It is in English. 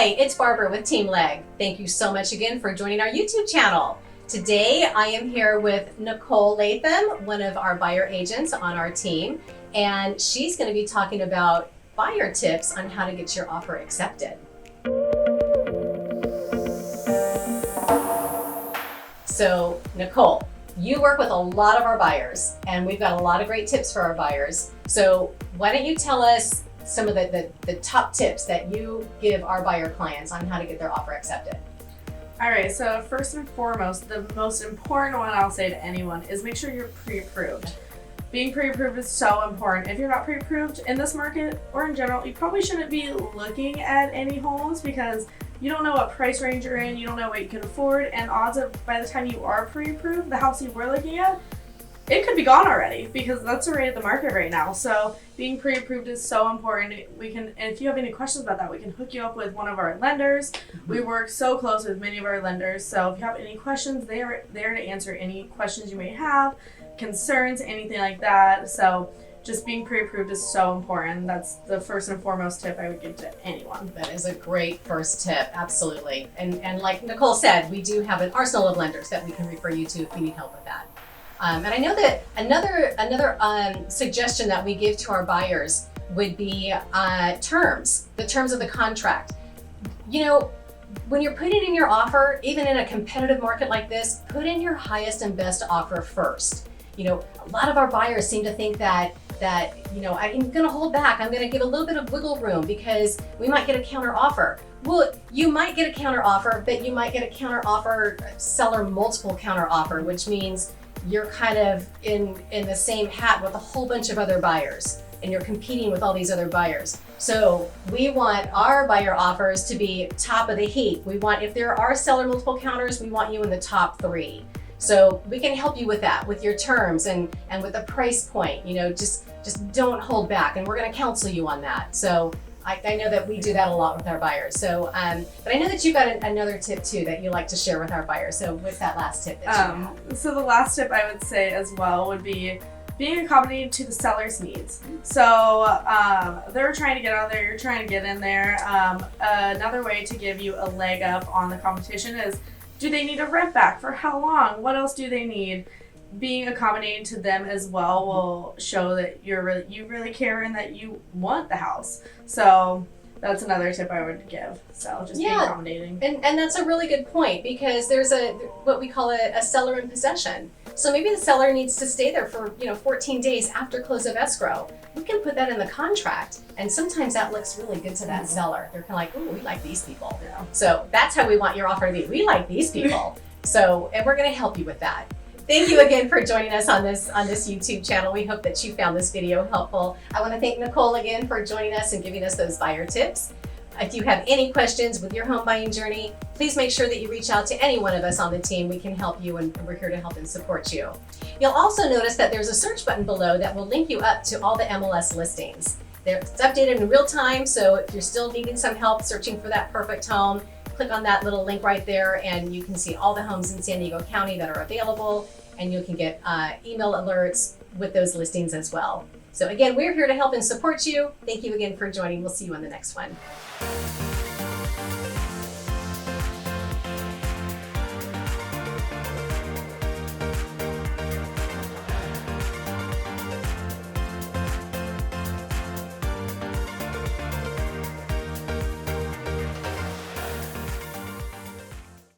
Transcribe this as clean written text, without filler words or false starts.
Hi, it's Barbara with Team Legg. Thank you so much again for joining our YouTube channel. Today I am here with Nicole Latham, one of our buyer agents on our team, and she's going to be talking about buyer tips on how to get your offer accepted. So Nicole, you work with a lot of our buyers and we've got a lot of great tips for our buyers. So why don't you tell us some of the top tips that you give our buyer clients on how to get their offer accepted? All right, so first and foremost, the most important one I'll say to anyone is make sure you're pre-approved. Being pre-approved is so important. If you're not pre-approved in this market or in general, you probably shouldn't be looking at any homes because you don't know what price range you're in, you don't know what you can afford, and odds of by the time you are pre-approved, the house you were looking at, it could be gone already because that's the rate of the market right now. So being pre-approved is so important. And if you have any questions about that, we can hook you up with one of our lenders. We work so close with many of our lenders. So if you have any questions, they are there to answer any questions you may have, concerns, anything like that. So just being pre-approved is so important. That's the first and foremost tip I would give to anyone. That is a great first tip, absolutely. And like Nicole said, we do have an arsenal of lenders that we can refer you to if you need help with that. And I know that another suggestion that we give to our buyers would be the terms of the contract. You know, when you're putting in your offer, even in a competitive market like this, put in your highest and best offer first. You know, a lot of our buyers seem to think that you know, I'm going to hold back. I'm going to give a little bit of wiggle room because we might get a counter offer. Well, you might get a counter offer, but you might get a counter offer, seller multiple counter offer, which means you're kind of in the same hat with a whole bunch of other buyers and you're competing with all these other buyers. So we want our buyer offers to be top of the heap. We want, if there are seller multiple counters, we want you in the top 3. So we can help you with that, with your terms and with the price point. You know, just don't hold back, and we're going to counsel you on that. So I know that we do that a lot with our buyers. So, but I know that you've got another tip too that you like to share with our buyers. So what's that last tip that you have? So the last tip I would say as well would be being accommodating to the seller's needs. So they're trying to get out there, you're trying to get in there. Another way to give you a leg up on the competition is, do they need a rent back? For how long? What else do they need? Being accommodating to them as well will show that you really care and that you want the house. So that's another tip I would give. So just being accommodating. And that's a really good point because there's what we call a seller in possession. So maybe the seller needs to stay there for 14 days after close of escrow. We can put that in the contract, and sometimes that looks really good to that seller. They're kind of like, ooh, we like these people. Yeah. So that's how we want your offer to be. We like these people. So, and we're going to help you with that. Thank you again for joining us on this YouTube channel. We hope that you found this video helpful. I want to thank Nicole again for joining us and giving us those buyer tips. If you have any questions with your home buying journey, please make sure that you reach out to any one of us on the team. We can help you, and we're here to help and support you. You'll also notice that there's a search button below that will link you up to all the MLS listings. It's updated in real time, so if you're still needing some help searching for that perfect home, click on that little link right there and you can see all the homes in San Diego County that are available, and you can get email alerts with those listings as well. So again, we're here to help and support you. Thank you again for joining. We'll see you on the next one.